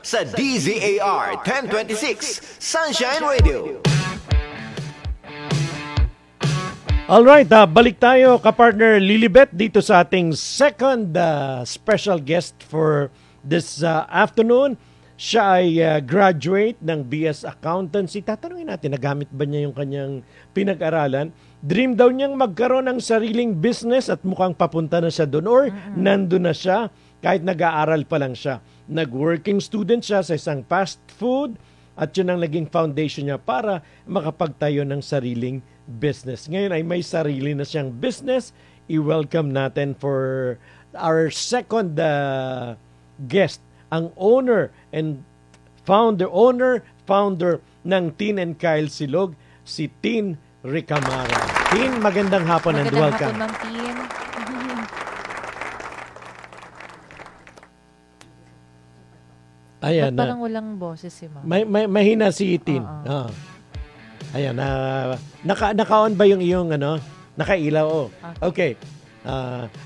sa DZAR 1026 Sunshine Radio. Alright, balik tayo kapartner Lilibet dito sa ating second special guest for this afternoon. Siya ay graduate ng BS Accountancy. Tatanungin natin, nagamit ba niya yung kanyang pinag-aralan? Dream daw niyang magkaroon ng sariling business at mukhang papunta na siya doon or nandun na siya kahit nag-aaral pa lang siya. Nag-working student siya sa isang fast food at yun ang naging foundation niya para makapagtayo ng sariling business. Ngayon ay may sarili na siyang business. I-welcome natin for our second guest, ang owner founder ng Tin and Kyle Silog, si Tin Ricamara. Tin, magandang hapon and welcome. Magandang hapon, Ma'am Tin. Ayan, parang walang boses si Ma'am. mahina si Tin. Ayan, naka-on ba yung iyong nakailaw? Oh. Okay.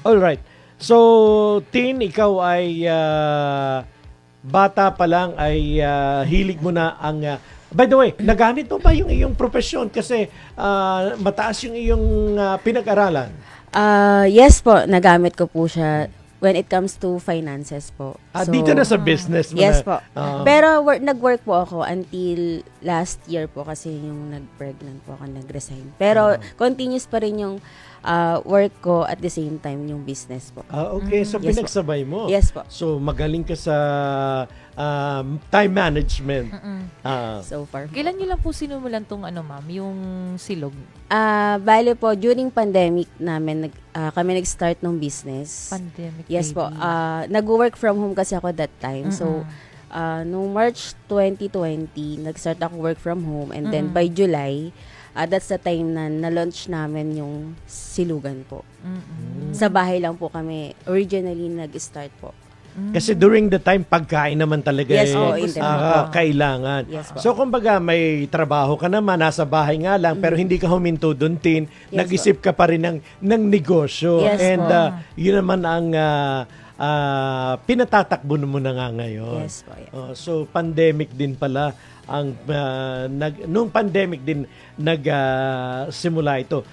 All right. So, Tin, ikaw ay bata pa lang ay hilig mo na ang by the way, nagamit mo ba yung iyong profesyon kasi mataas yung iyong pinag-aralan? Yes po, nagamit ko po siya when it comes to finances po. So, dito na sa business mo yes na. po. Pero nag-work po ako until last year po kasi yung nag-pregnant po ako, nag-resign. Pero continuous pa rin yung work ko at the same time yung business po. Okay, so yes pinagsabay mo. Yes po. So magaling ka sa time management. So far. Kailan niyo lang po sinumulan tong Ma'am, yung silog? Bale po, during pandemic namin, kami nag-start ng business. Pandemic, yes baby. po. Nag-work from home kasi ako that time. So, noong March 2020, nag-start ako work from home. And then by July, that's the time na na-launch namin yung silugan po. Sa bahay lang po kami originally nag-start po. Kasi during the time, pagkain naman talaga yes, kailangan. Yes, so, kumbaga, may trabaho ka naman, nasa bahay nga lang, pero hindi ka huminto doon, Tin. Yes, nag-isip ka pa rin ng negosyo. Yes, and yun naman ang pinatatakbo mo na nga ngayon. Yes, po, yeah. So, pandemic din pala ang nung pandemic din nagsimula ito.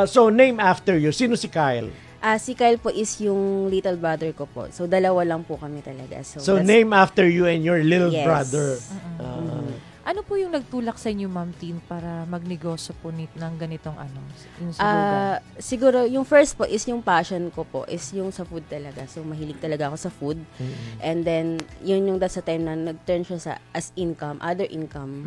So name after you. Sino si Kyle? Si Kyle po is yung little brother ko po. So dalawa lang po kami talaga. So name after you and your little brother. Ano po yung nagtulak sa inyo, Ma'am Tin, para magnegosyo po ng ganitong yung silugan? Siguro, yung first po is yung passion ko po is yung sa food talaga. So, mahilig talaga ako sa food. And then, yun yung that's the time na nag-turn siya sa as income, other income,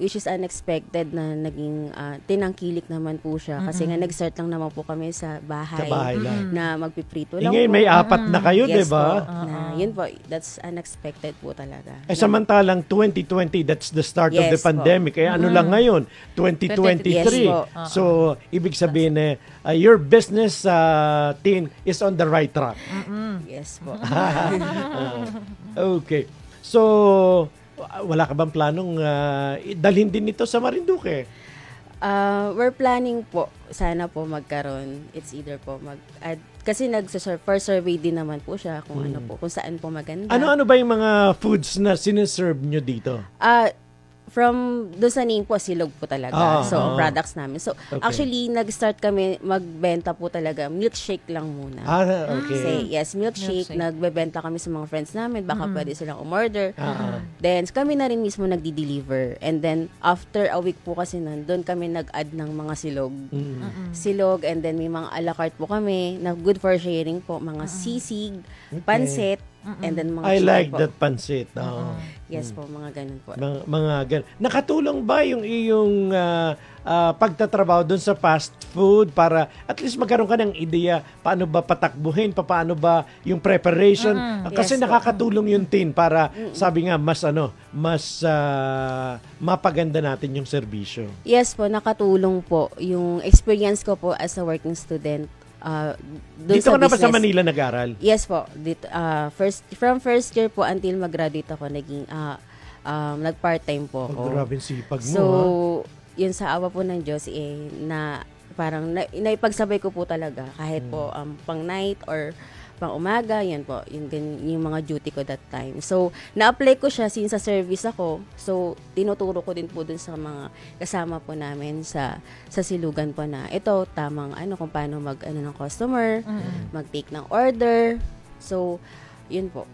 which is unexpected na naging tinangkilik naman po siya. Kasi nga, nag-start lang naman po kami sa bahay. Sa bahay lang. Na magpiprito lang ngayon, po. may apat na kayo, yes, diba? Yun po, that's unexpected po talaga. Samantalang 2020, that's the start of the pandemic. Ano lang ngayon? 2023. Yes, so, ibig sabihin your business, Tin, is on the right track. Yes po. Okay. So, wala ka bang planong dalhin din ito sa Marinduque? We're planning po, sana po magkaroon. It's either po mag-add. Kasi first survey din naman po siya kung ano po, kung saan po maganda. Ano ba yung mga foods na siniserve nyo dito? From doon sa name po, silog po talaga. Products namin. So, actually, nag-start kami magbenta po talaga. Milkshake lang muna. Okay. Yes, milkshake. Nagbebenta kami sa mga friends namin. Baka pwede silang umorder. Then, kami na rin mismo nagdi-deliver. And then, after a week po kasi doon kami nag-add ng mga silog. Silog, and then may mga a la carte po kami na good for sharing po. Mga sisig, pansit, and then mga I like po. that pansit. Yes po, mga ganun po. Mga ganun. Nakatulong ba yung iyong pagtatrabaho doon sa fast food para at least magkaroon ka ng ideya paano ba patakbuhin, paano ba yung preparation? Kasi yes, nakakatulong yun, Tin, para sabi nga mas mapaganda natin yung serbisyo. Yes po, nakatulong po. Yung experience ko po as a working student, dito ka na ba sa Manila nag-aral? Yes po. Dito, from first year po until mag-graduate ako, naging nag-part-time po ako. Grabe sipag mo. So, yun sa awa po ng Diyos, na parang naipagsabay ko po talaga kahit po pang night or pang umaga, yan po, yung mga duty ko that time. So, na-apply ko siya since sa service ako. So, tinuturo ko din po dun sa mga kasama po namin sa silugan po na ito, tamang kung paano ng customer, mag-take ng order. So, yun po.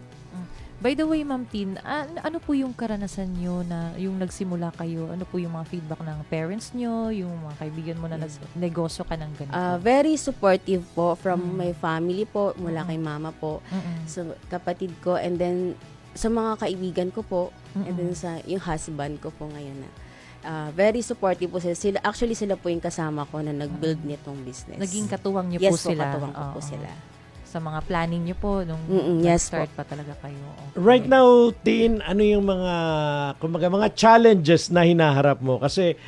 By the way, Ma'am Tin, ano po yung karanasan nyo na yung nagsimula kayo? Ano po yung mga feedback ng parents nyo, yung mga kaibigan mo na nagnegosyo ka ng ganito? Very supportive po from my family po, mula kay mama po, sa kapatid ko, and then sa mga kaibigan ko po, and then sa yung husband ko po ngayon na. Very supportive po sila. Actually, sila po yung kasama ko na nag-build nitong business. Naging katuwang nyo yes, po sila? Yes po, katuwang ko po sila. Sa mga planning nyo po nung yes start po. pa talaga kayo. Okay. Right now, Tin, ano yung mga challenges na hinaharap mo? Kasi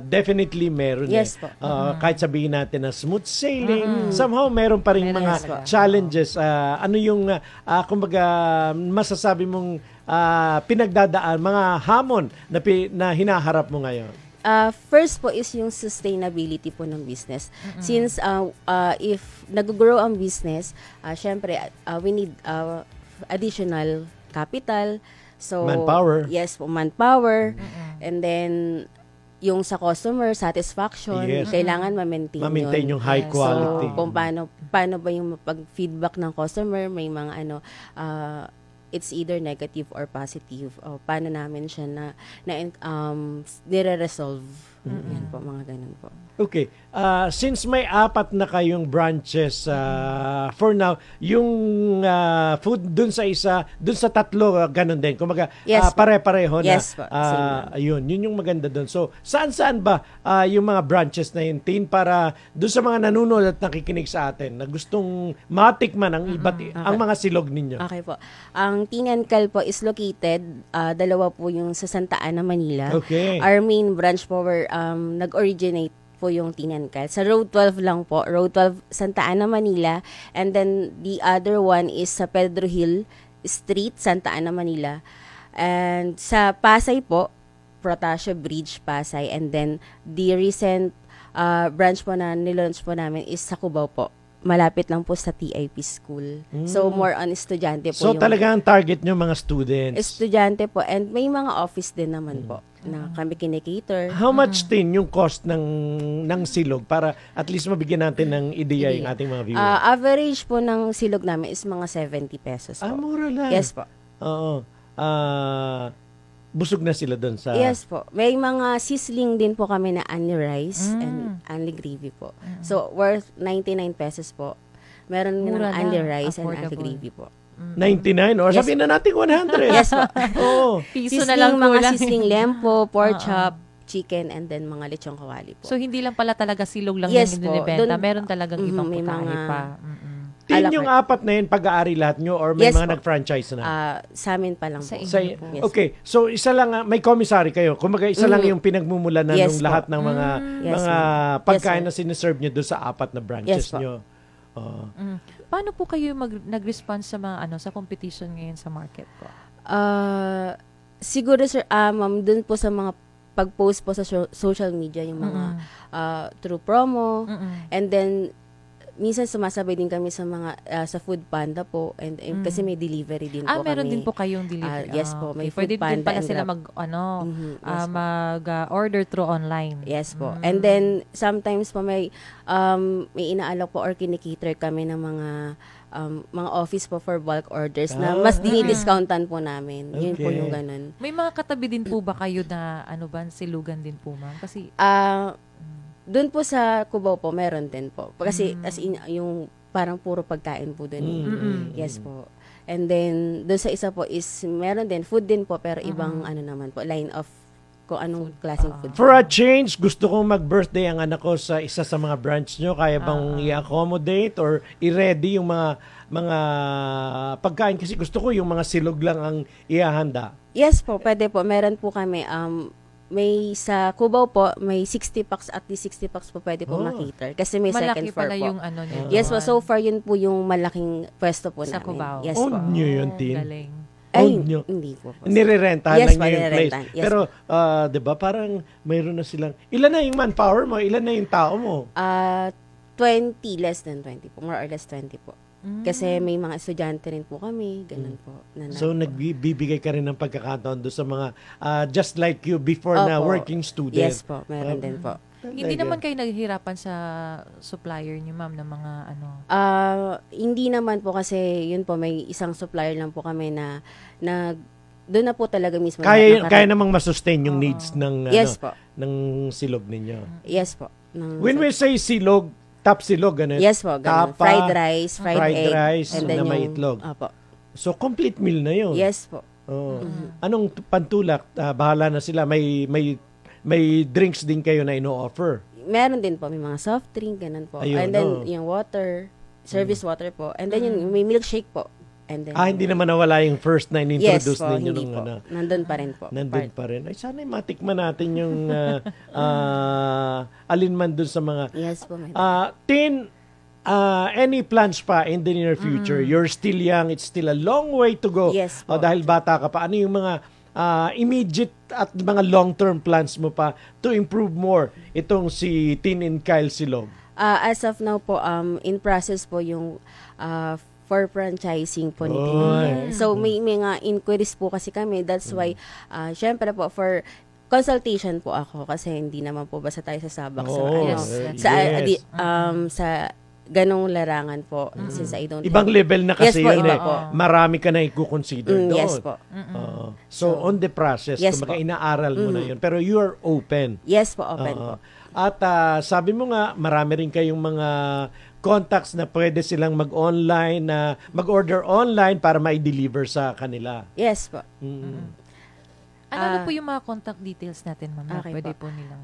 definitely meron. Yes po. Kahit sabihin natin na smooth sailing, somehow meron pa rin mga challenges. Ano yung masasabi mong pinagdadaan, mga hamon na hinaharap mo ngayon? First po is yung sustainability po ng business. Since if nag-grow ang business, syempre we need additional capital. So manpower. Yes po, manpower. And then yung sa customer satisfaction, kailangan ma-maintain yung high quality. So kung paano ba yung pag-feedback ng customer, may mga it's either negative or positive. Paano namin siya nire-resolve. Yan po, mga ganun po. Okay. Since may 4 na kayong branches, for now, yung food dun sa 3, ganun din. Kumaga, yes, pare-pareho na. Yes, yun yung maganda dun. So, saan ba yung mga branches na yun, Tin, para dun sa mga nanonood at nakikinig sa atin na gustong matikman ang ang mga silog ninyo? Okay po. Ang Tin and Cal po is located, 2 po yung sa Santa Ana, Manila. Okay. Our main branch po where nag-originate po yung Tin and Cal. Sa Road 12 lang po. Road 12, Santa Ana, Manila. And then, the other one is sa Pedro Hill Street, Santa Ana, Manila. And sa Pasay po, Protasio Bridge, Pasay. And then, the recent branch po na nilaunch po namin is sa Cubao po. Malapit lang po sa TIP School. So, more on estudyante po. So, talaga ang target nyo mga students? Estudyante po. And may mga office din naman po na kami kinikater. How much din yung cost ng silog para at least mabigyan natin ng ideya yung ating mga viewers? Average po ng silog namin is mga 70 pesos po. Mura lang. Yes po. Oo. Busog na sila doon sa... Yes po. May mga sizzling din po kami na only rice and only gravy po. So, worth 99 pesos po. Meron ng only rice and only gravy po. 99 or sabihin na natin 100. Yes po. Oo. Piso na lang mga kulang. sizzling lempo, pork chop, chicken, and then mga lechong kawali po. So, hindi lang pala talaga silog lang yes yung binibenta. Meron talagang ibang putahe pa. Tin yung 4 na yun, pag-aari lahat nyo or may mga nag-franchise na? Sa amin pa lang po. Yes. Okay. So, isa lang, may commissary kayo. Kumbaga, isa lang yung pinagmumula na nung lahat ng mga pagkain na siniserve nyo doon sa 4 na branches nyo. Paano po kayo nag-response sa mga sa competition ngayon sa market po? Siguro, sir, ma'am, dun po sa mga pag-post po sa social media, yung mga through promo, and then, minsan sumasabay din kami sa mga sa Food Panda po and kasi may delivery din po kami. Meron din po kayong delivery. Yes po, may Food Panda. Pwede din pala sila mag-order through online. Yes po. And then sometimes po may inaalok po or kinikater kami ng mga office po for bulk orders na mas dinidiscountan po namin. Yun po yung ganun. May mga katabi din po ba kayo na silugan din po, ma'am? Kasi doon po sa Cubao po, meron din po. Kasi as in, yung parang puro pagkain po doon. Yes po. And then, doon sa isa po is, meron din, food din po, pero ibang naman po, line of kung anong klaseng food. For a change, gusto kong mag-birthday ang anak ko sa isa sa mga branch nyo. Kaya bang i-accommodate or i-ready yung mga pagkain? Kasi gusto ko yung mga silog lang ang ihahanda. Yes po, pwede po. Meron po kami, may sa Cubao po, may 60 packs, at least 60 packs po pwede po makiter. Kasi may malaki second floor pala po. Yung niyo. Yes po, so far yun po yung malaking pwesto po sa namin. Cubao. Yes po. Own nyo yun, Tin? Galing. Own nyo? Hindi po. Nirerentahan lang nyo yung place. Yes, pero, di ba, parang mayroon na silang, ilan na yung manpower mo? Ilan na yung tao mo? 20, less than 20 po. More or less 20 po. Kasi may mga estudyante rin po kami, ganun po. So, nagbibigay ka rin ng pagkakataon doon sa mga, just like you before na Opo. working student. Yes po, meron din po. Hindi naman kayo naghihirapan sa supplier niyo, ma'am, ng mga ano? Hindi naman po kasi yun po, may isang supplier lang po kami na doon na po talaga mismo. Kaya namang masustain yung needs ng, yes po. ng silog ninyo. Yes po. When we say silog, top silog, ganun? Yes po, ganun. Tapa, Fried rice, fried egg, rice, and then na may yung, itlog. Opo. So, complete meal na yun. Yes po. Oh. Anong pantulak? Bahala na sila. May drinks din kayo na ino-offer. Meron din po, may mga soft drink, ganun po. Ayun, and then yung water, service water po. And then yung may milkshake po. And then, hindi naman nawala yung first na in-introduce yes po, ninyo hindi nung po. Nandun pa rin po. Nandun pa rin. Ay, sana matikman natin yung alin man dun sa mga... Yes po, meron. Tin, any plans pa in the near future? You're still young. It's still a long way to go. Yes po. Dahil bata ka pa. Ano yung mga immediate at mga long-term plans mo pa to improve more itong si Tin and Kyle Silog? As of now po, in process po yung for franchising po ni Oy. Tin. So, may mga inquiries po kasi kami. That's why, syempre po, for consultation po ako kasi hindi naman po basta tayo sasabak sa ganong larangan po since I don't Ibang level na kasi yes po, yun iba eh. po. Marami ka na i-consider doon. Yes po. So, on the process, yes kumbaga po. inaaral mo na yun. Pero you are open. Yes po, open po. At sabi mo nga, marami rin kayong mga contacts na pwede silang mag-online, mag-order online para ma-deliver sa kanila. Yes po. Ano po yung mga contact details natin, ma'am? Okay Pwede po. po nilang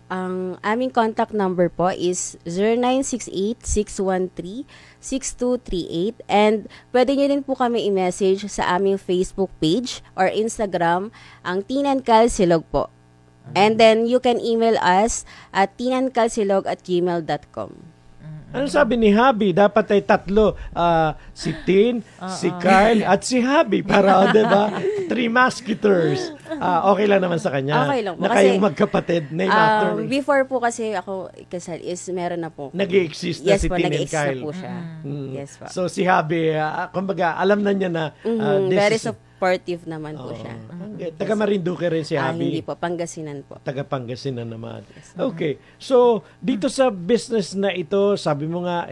Ang aming contact number po is 0968-613-6238 and pwede nyo rin po kami i-message sa aming Facebook page or Instagram, ang Tin and Kyle Silog po. And then you can email us at tinandkalsilog@gmail.com. Ano sabi ni Habi? Dapat ay tatlo. Si Tin, si Kyle, at si Habi. Para, di ba? Three musketeers. Okay lang naman sa kanya. Okay lang po. Na kayong magkapatid. Name after. Before po kasi ako kasal is meron na po. Nag-i-exist na Yes si po, Tin and nag-exist na Kyle. po siya. Yes po. So si Habi, kumbaga, alam na niya na very supportive naman po siya. Taga Marinduque rin si Habi. Hindi po, Pangasinan po. Taga Pangasinan naman. Okay. So, dito sa business na ito, sabi mo nga,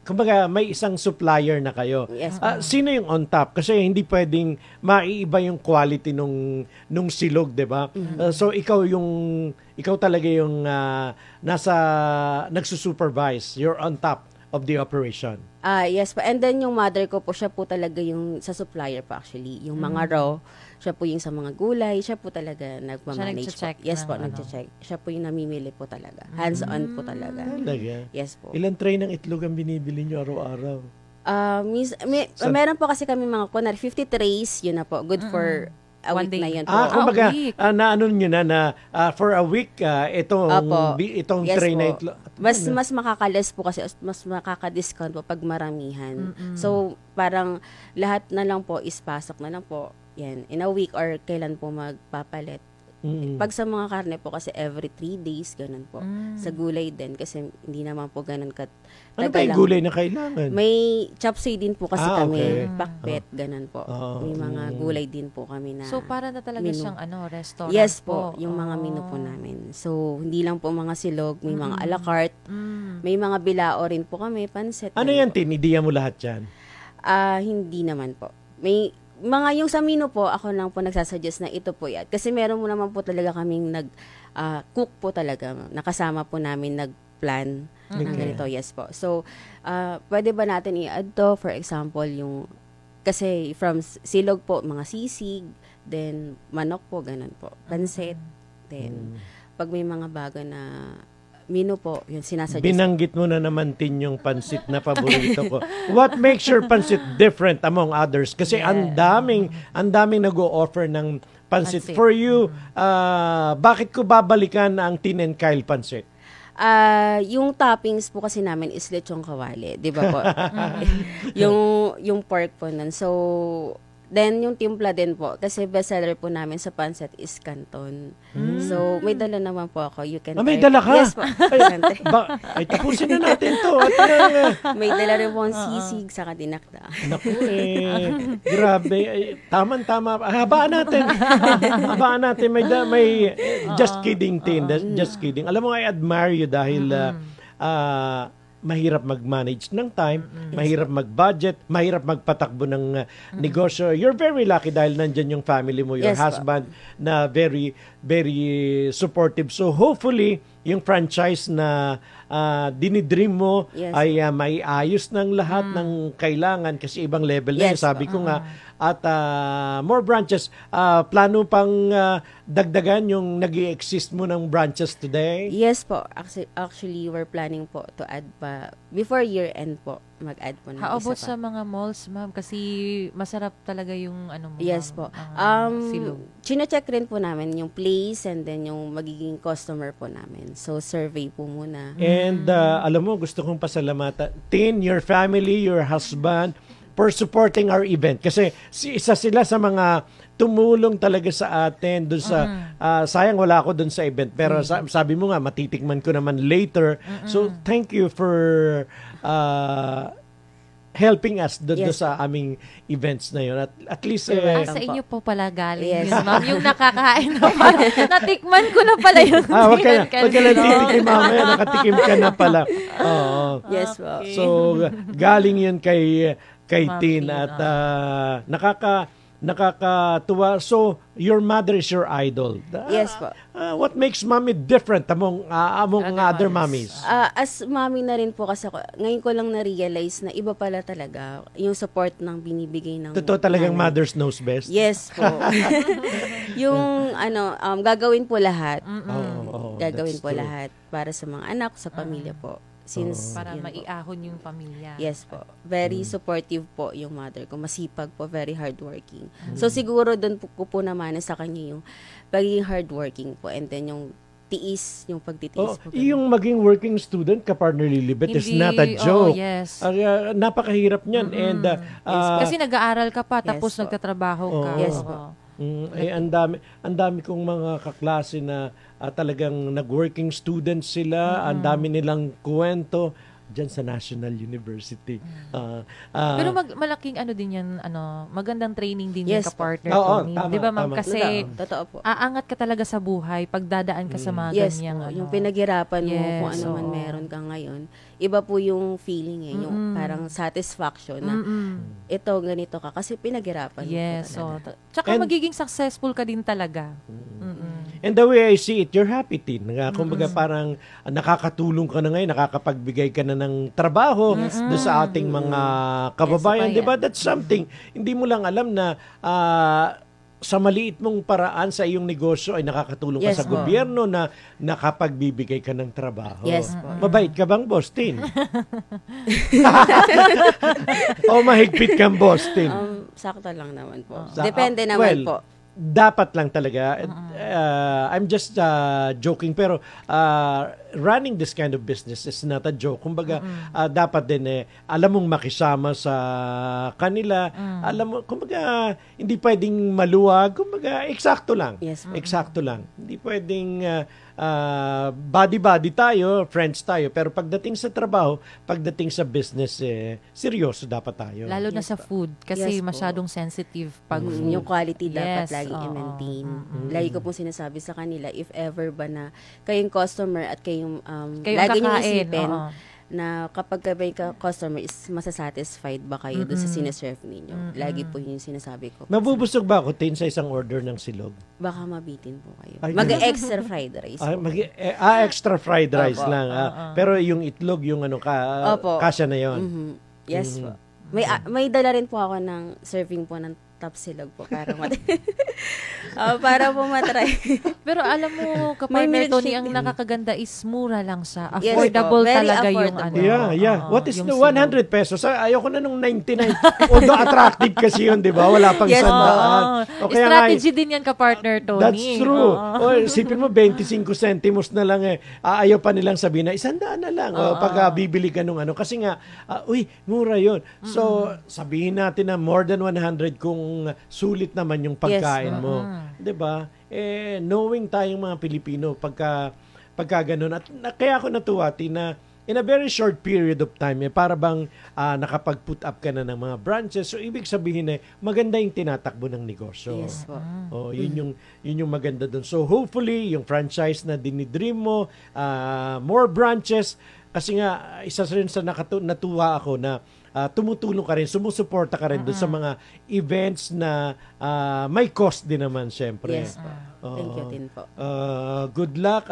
kumbaga, may isang supplier na kayo. Yes. Sino yung on top? Kasi hindi pwedeng maiiba yung quality nung silog, di ba? So, ikaw talaga yung nagsusupervise. You're on top of the operation. Yes po. And then yung mother ko po, siya po talaga yung sa supplier po actually. Yung mga raw, siya po yung sa mga gulay, siya po talaga nagmamanage po. Yes po, nagche-check. Siya po yung namimili po talaga. Hands-on po talaga. Talaga? Yes po. Ilang tray ng itlog ang binibili nyo araw-araw? Meron po kasi kami mga 50 trays, yun na po. Good for a One week day. na yun po. Kumbaga, naano nyo na for a week, itong Yes tray po. na itlog. Mas makakales po kasi, mas makaka-discount po pag maramihan. So, parang lahat na lang po is pasok na lang po. Yan, in a week or kailan po magpapalit. Pag sa mga karne po kasi every 3 days, ganun po. Sa gulay din kasi hindi naman po ganun Ano pa yung gulay na kailangan? May chop suey din po kasi kami. Okay. Pakbet, ganun po. May mga gulay din po kami na So, para na talaga menu. siyang restaurant Yes po, yung mga menu po namin. So, hindi lang po mga silog, may mga a la carte, may mga bilao rin po kami, pansit. Ano yan, Tin? Idiya mo lahat yan? Hindi naman po. May mga yung sa menu po, ako lang po nagsasuggest na ito po yan. Kasi meron mo naman po talaga kaming cook po talaga. Nakasama po namin nag-plan ng ganito. Yes po. So, pwede ba natin i-add to? For example, yung, kasi from silog po, mga sisig, then manok po, ganun po. Pansit. Then, pag may mga bago na menu po, yun sinasuggest. Binanggit mo na naman, Tin, yung pansit na paborito ko. What makes your pansit different among others? Kasi ang daming nag-o-offer ng pansit. For you, bakit ko babalikan ang Tin and Kyle pansit? Yung toppings po kasi namin is lechong kawali, 'di ba po? yung pork po nun. So Then, yung timpla din po, kasi bestseller po namin sa pancit is Canton. So, may dala naman po ako. You can may try. dala ka? Yes po. Ay, tapusin na natin to. At, May dala rin po ang sisig sa dinakda. naku grabe. Ay, tama. Habaan natin. May just kidding, Tin. Just kidding. Alam mo, I admire you dahil mahirap mag-manage ng time, mahirap mag-budget, mahirap magpatakbo ng negosyo. You're very lucky dahil nandyan yung family mo, your husband, na very, very supportive. So hopefully, yung franchise na dinidream mo ay maiayos ng lahat ng kailangan kasi ibang level na yun. Sabi ko nga, at more branches. Plano pang dagdagan yung nag-i-exist mo ng branches today? Yes po. Actually, we're planning po to add pa. Before year-end po, mag-add po ng How isa about pa. sa mga malls, ma'am? Kasi masarap talaga yung ano mo. Yes po. Silog. Chine-check rin po namin yung place and then yung magiging customer po namin. So, survey po muna. And alam mo, gusto kong pasalamatan. Tin, your family, your husband, for supporting our event. Kasi isa sila sa mga tumulong talaga sa atin doon sa sayang wala ako doon sa event pero sabi mo nga matitikman ko naman later. So thank you for helping us doon sa aming events na yun. At least sa inyo po pala galing. Yes, ma'am. Yung nakakain na pala. Natikman ko na pala yung wag ka lang titikim mamaya. Nakatikim ka na pala. Yes po. So galing yun kay Tin at nakakatuwa. So, your mother is your idol. Yes po. What makes mommy different among other mommies? As mommy na rin po kasi ako, ngayon ko lang na-realize na iba pala talaga yung support ng binibigay ng Totoo talagang nanay. mothers knows best? Yes po. Yung gagawin po lahat. Gagawin po lahat para sa mga anak, sa pamilya po. Since para maiahon yung pamilya. Yes po. Very supportive po yung mother ko. Masipag po, very hardworking. So siguro doon ko naman sa kanya yung pagiging hardworking po and then yung tiis, yung pagtitiis po. Yung maging working student ka, partner Lilibet, is not a joke. Yes. Napakahirap niyan. And kasi nag-aaral ka pa tapos nagtatrabaho ka. Yes po. Ang dami kong mga kaklase na talagang nag-working students sila, ang dami nilang kwento dyan sa National University. Pero malaking din yan, magandang training din yung ka-partner. Tama, di ba ma'am? tama. Kasi Totoo po. aangat ka talaga sa buhay pag dadaan ka sa mga ganyang po. Yung pinaghirapan mo Yes, kung ano man meron ka ngayon, iba po yung feeling yung parang satisfaction na ito, ganito ka kasi pinaghirapan mo Yes. po talaga. Tsaka magiging successful ka din talaga. And the way I see it, you're happy, Tin. Kumbaga parang nakakatulong ka na ngayon, nakakapagbigay ka na ng trabaho doon sa ating mga kababayan. Diba? That's something. Hindi mo lang alam na sa maliit mong paraan sa iyong negosyo ay nakakatulong ka sa gobyerno na nakapagbibigay ka ng trabaho. Yes po. Mabait ka bang boss, Tin? O mahigpit kang boss, Tin? Sakto lang naman po. Depende naman po. Dapat lang talaga. I'm just joking pero running this kind of business is not a joke. Kumbaga dapat din alam mong makisama sa kanila. Alam mo, kumbaga hindi pwedeng maluwag. Kumbaga eksakto lang. Yes, Eksakto lang. Hindi pwedeng body-body tayo, friends tayo. Pero pagdating sa trabaho, pagdating sa business, seryoso dapat tayo. Lalo na sa food kasi Yes po. masyadong sensitive pag Yung quality dapat Yes, lagi oo. i-maintain. Lagi ko pong sinasabi sa kanila, if ever ba na kayong customer at kayong lagi nyo kakain, isipin oo. na kapag may customer is masasatisfied ba kayo doon sa sineserve ninyo. Lagi po yun yung sinasabi ko. Mabubusog ba ako, Tin, sa isang order ng silog? Baka mabitin po kayo. Ay, Mag-extra fried rice po. Extra fried rice Opo. lang. Pero yung itlog, yung Opo. kasya na yon. Yes po. May dala rin po ako ng serving po ng top silog po para para po matry. Pero alam mo, May kapag milkshake Tony, ang din. nakakaganda is mura lang siya. Yes Affordable po, very talaga yung affordable. Yeah. Oo, What is yung the silog. 100 pesos? Ayoko na nung 99. Although attractive kasi yun, di ba? Wala pang Yes, sandaan. Oo. O kaya nga, Strategy din yan ka-partner, Tony. that's true. Oo. Sipin mo, 25 centimos na lang ayaw pa nilang sabihin na 100 na lang. Pag bibili ka nung ano. Kasi nga, uy, mura yun. So, sabihin natin na more than 100 kung kung sulit naman yung pagkain Yes, mo. 'Di ba? Knowing tayong mga Pilipino pagka ganun. At kaya ako natuwa, na in a very short period of time, para bang nakapag-put up ka na ng mga branches. So, ibig sabihin maganda yung tinatakbo ng negosyo. Yes po. Yun yung maganda doon. So, hopefully, yung franchise na dinidream mo, more branches. Kasi nga, isa rin sa natuwa ako na tumutulong ka rin, sumusuporta ka rin doon sa mga events na may cost din naman, syempre. Yes po. Thank you, Tin po. Good luck.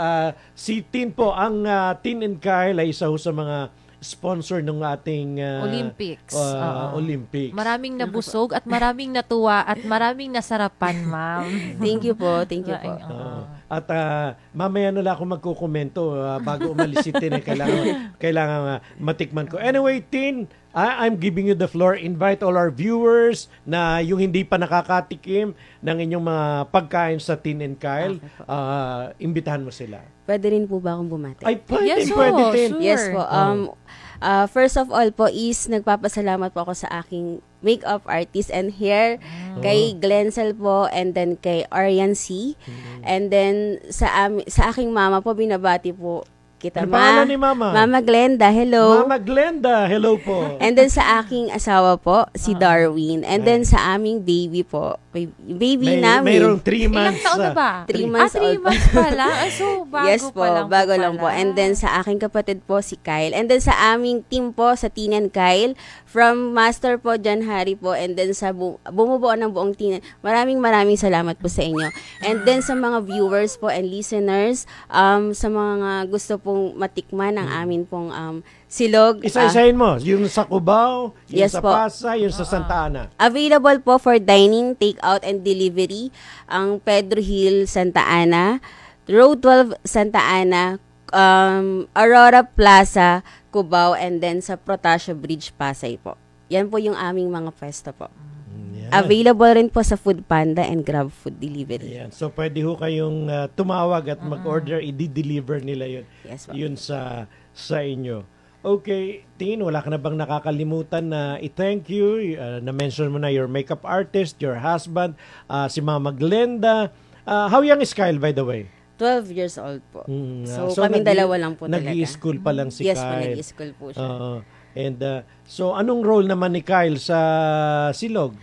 Si Tin po, ang Tin and Kyle ay isa ho sa mga sponsor ng ating Olympics. Olympics. Maraming nabusog at maraming natuwa at maraming nasarapan, ma'am. Thank you po. Thank you po. At mamaya na lang ako magkukomento bago umalis si Tin. Kailangan matikman ko. Anyway, Tin, I'm giving you the floor. Invite all our viewers na yung hindi pa nakakatikim ng inyong mga pagkain sa Tin and Kyle. Imbitahan mo sila. Pwede rin po ba akong bumati? Ay, pwede, Yes, pwede, Tin. sure. Yes po. First of all po is nagpapasalamat po ako sa aking makeup artist and hair, kay Glensel po, and then kay Arian C. And then sa aking mama po, binabati po kita, Ano pangalan ni Mama? Mama Glenda, hello. Mama Glenda, hello po. And then sa aking asawa po, si Darwin. And then sa aming baby po, baby namin. Mayroong 3 months. Ilang taon na ba? 3 months 3 old. months pa lang? So, bago Yes po, pa lang bago pala. lang po. And then sa aking kapatid po, si Kyle. And then sa aming team po, sa Tin and Kyle, from Master po, John Harry po, and then sa bumubuo ng buong Tin. Maraming salamat po sa inyo. And then sa mga viewers po and listeners, sa mga gusto pong matikman ang amin pong silog. Isa-isahin mo. Yung sa Cubao, yung Yes sa po. Pasay, yung sa Santa Ana. Available po for dining, take-out, and delivery ang Pedro Hill, Santa Ana, Road 12, Santa Ana, Aurora Plaza, Cubao, and then sa Protasio Bridge, Pasay po. Yan po yung aming mga pwesto po. Yan. Available rin po sa Food Panda and Grab Food Delivery. Ayan. So, pwede ho kayong tumawag at mag-order, i-deliver nila yun. Yes po. Yun sa inyo. Okay, Tin, wala ka na bang nakakalimutan na i-thank you? Na-mention mo na your makeup artist, your husband, si Mama Glenda. How young is Kyle, by the way? 12 years old po. So kaming nag- dalawa lang po talaga. Nag-i-school pa lang si Yes po, Kyle. nag-i-school po siya. And so, anong role naman ni Kyle sa Silog?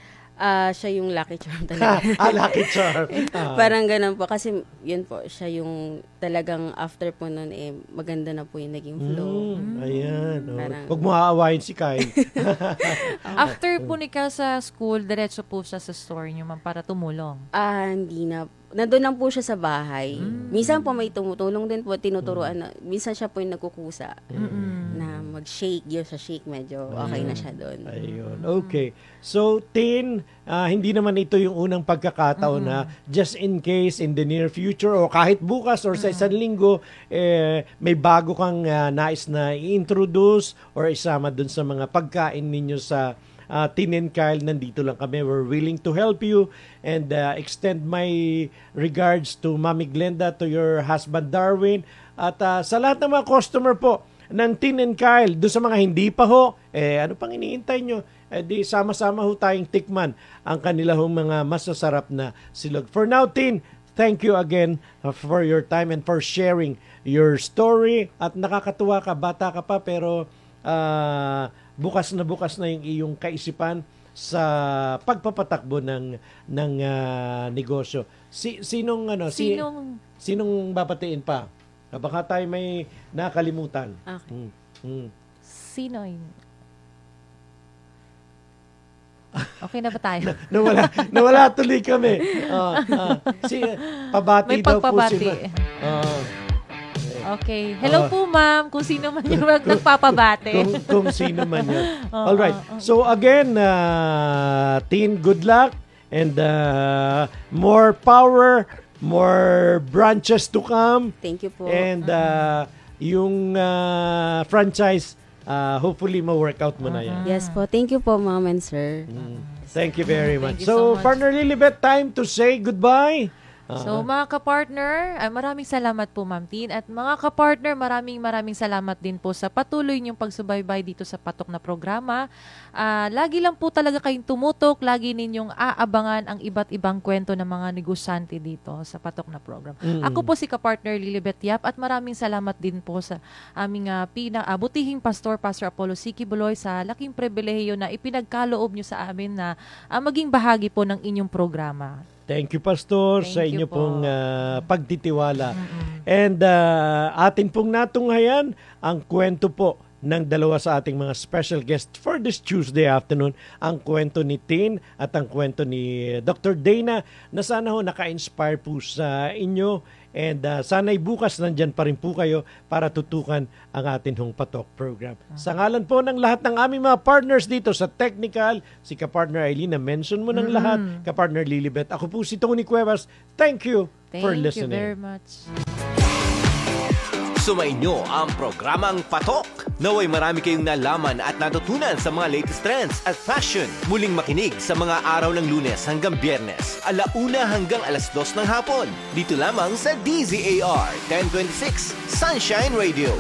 Siya yung lucky charm talaga. Lucky charm. Parang ganun po. Kasi yun po, siya yung talagang after po nun, maganda na po yung naging flow. Ayan. Parang- Huwag mo aawayin si Kyle. After po ni Kyle sa school, diretso po siya sa store niyo, ma'am, para tumulong. Hindi na. Nandun lang po siya sa bahay. Minsan po may tumutulong din po, tinuturuan na. Minsan siya po yung nagkukusa na mag-shake. Yung sa shake, medyo okay na siya doon. Ayun. Okay. So, Tin, hindi naman ito yung unang pagkakataon na just in case in the near future o kahit bukas or sa isang linggo, may bago kang nais na i-introduce or isama dun sa mga pagkain ninyo sa Tin and Kyle, nandito lang kami. We're willing to help you and extend my regards to Mami Glenda, to your husband Darwin, at sa lahat ng mga customer po ng Tin and Kyle. Doon sa mga hindi pa ho, ano pang iniintay nyo? Di sama-sama ho tayong tikman ang kanilang mga masasarap na silog. For now, Tin, thank you again for your time and for sharing your story. At nakakatuwa ka, bata ka pa, pero bukas na yung iyong kaisipan sa pagpapatakbo ng negosyo. Sinong babatiin pa? Baka tayo may nakalimutan. Okay. Sino yun? Okay na ba tayo? Nawala tuloy kami. Pabati May daw po pagpabati. si Okay. Hello po, ma'am. Kung sino man yung nagpapabate. kung sino man yun. Alright. So again, Tin, good luck and more power, more branches to come. Thank you po. And yung franchise, hopefully ma-workout mo na yan. Yes po. Thank you po, ma'am and sir. Thank you very much. Thank you so much. Partner Lilibet, time to say goodbye. So mga kapartner, maraming salamat po Ma'am Tin. At mga kapartner, maraming salamat din po sa patuloy niyong pagsubaybay dito sa Patok na programa. Lagi lang po talaga kayong tumutok, lagi ninyong aabangan ang iba't ibang kwento ng mga negosyante dito sa Patok na program. Ako po si kapartner Lilibet Yap at maraming salamat din po sa aming butihing pastor, Pastor Apollo Siki Buloy, sa laking pribilehiyo na ipinagkaloob niyo sa amin na maging bahagi po ng inyong programa. Thank you, Pastor, Thank sa you inyo po. pong pagtitiwala. And atin pong natunghayan ang kwento po ng dalawa sa ating mga special guest for this Tuesday afternoon, ang kwento ni Tin at ang kwento ni Dr. Dana, na sana ho naka-inspire po sa inyo. And sana'y bukas nandyan pa rin po kayo para tutukan ang atin hong Patok program. Sa ngalan po ng lahat ng aming mga partners dito sa technical, si ka-partner Eileen, na mention mo ng lahat, ka-partner Lilibet. Ako po si Tony Cuevas. Thank you for listening. Thank you very much. Sumainyo ang programang Patok. Naway marami kayong nalaman at natutunan sa mga latest trends at fashion. Muling makinig sa mga araw ng Lunes hanggang Biyernes, 1:00 hanggang 2:00 ng hapon. Dito lamang sa DZAR 1026 Sunshine Radio.